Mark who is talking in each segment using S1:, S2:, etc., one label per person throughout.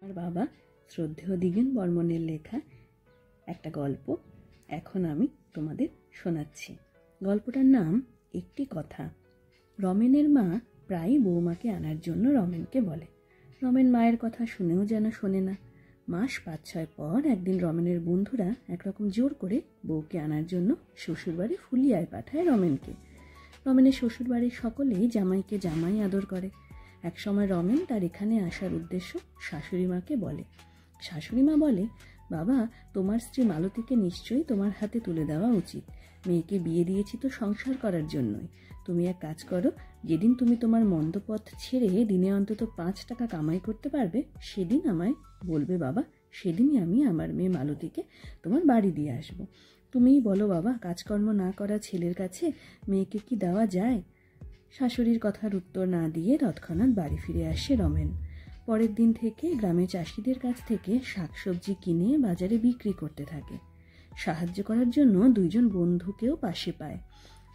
S1: আর বাবা শ্রদ্ধেয় দ্বিগেন বর্মণের লেখা একটা গল্প এখন আমি তোমাদের শোনাচ্ছি। গল্পটার নাম একটি কথা। রমেনের মা প্রায়ই বৌমাকে আনার জন্য রমেনকে বলে। রমেন মায়ের কথা শুনেও যেন শোনে না। মাস 5-6 পর একদিন রমেনের বন্ধুরা একরকম জোর করে বউকে আনার জন্য শ্বশুরবাড়ি ফুলিয়ায় পাঠায় রমেনকে। রমেনের শ্বশুরবাড়ির সকলেই জামাইকে জামাই আদর করে। একসময় রমেন তার এখানে আসার উদ্দেশ্য শাশুড়ি মাকে বলে। শাশুড়ি মা বলে, বাবা, তোমার স্ত্রী মালতীকে নিশ্চয়ই তোমার হাতে তুলে দেওয়া উচিত। মেয়েকে বিয়ে দিয়েছি তো সংসার করার জন্যই। তুমি এক কাজ করো, যেদিন তুমি তোমার মন্দ পথ ছেড়ে দিনে অন্তত 5 টাকা কামাই করতে পারবে সেদিন আমায় বলবে বাবা, সেদিনই আমি আমার মেয়ে মালতীকে তোমার বাড়ি দিয়ে আসব। তুমিই বলো বাবা, কাজকর্ম না করা ছেলের কাছে মেয়েকে কি দেওয়া যায়? শাশুড়ির কথার উত্তর না দিয়ে তৎক্ষণাৎ বাড়ি ফিরে আসে রমেন। পরের দিন থেকে গ্রামে চাষিদের কাছ থেকে শাকসবজি কিনে বাজারে বিক্রি করতে থাকে। সাহায্য করার জন্য 2জন বন্ধুকেও পাশে পায়।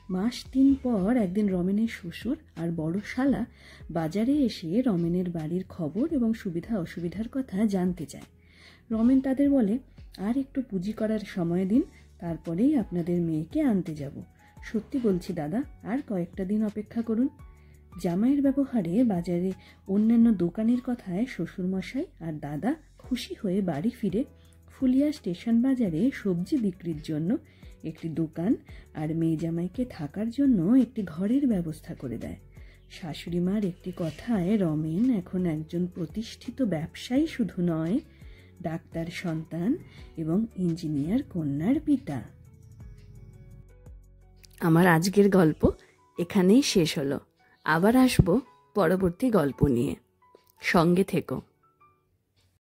S1: মাস 3 পর একদিন রমেনের শ্বশুর আর বড় শালা বাজারে এসে রমেনের বাড়ির খবর এবং সুবিধা অসুবিধার কথা জানতে চায়। রমেন তাদের বলে, আর একটু পুঁজি করার সময় দিন, তারপরেই আপনাদের মেয়েকে আনতে যাব। সত্যি বলছি দাদা, আর কয়েকটা দিন অপেক্ষা করুন। জামাইয়ের ব্যবহারে বাজারে অন্যান্য দোকানের কথায় শ্বশুরমশাই আর দাদা খুশি হয়ে বাড়ি ফিরে ফুলিয়া স্টেশন বাজারে সবজি বিক্রির জন্য একটি দোকান আর মেয়ে জামাইকে থাকার জন্য একটি ঘরের ব্যবস্থা করে দেয়। শাশুড়ি মার একটি কথায় রমেন এখন একজন প্রতিষ্ঠিত ব্যবসায়ী শুধু নয়, ডাক্তার সন্তান এবং ইঞ্জিনিয়ার কন্যার পিতা। আমার আজকের গল্প এখানেই শেষ হলো। আবার আসবো পরবর্তী গল্প নিয়ে। সঙ্গে থেকো।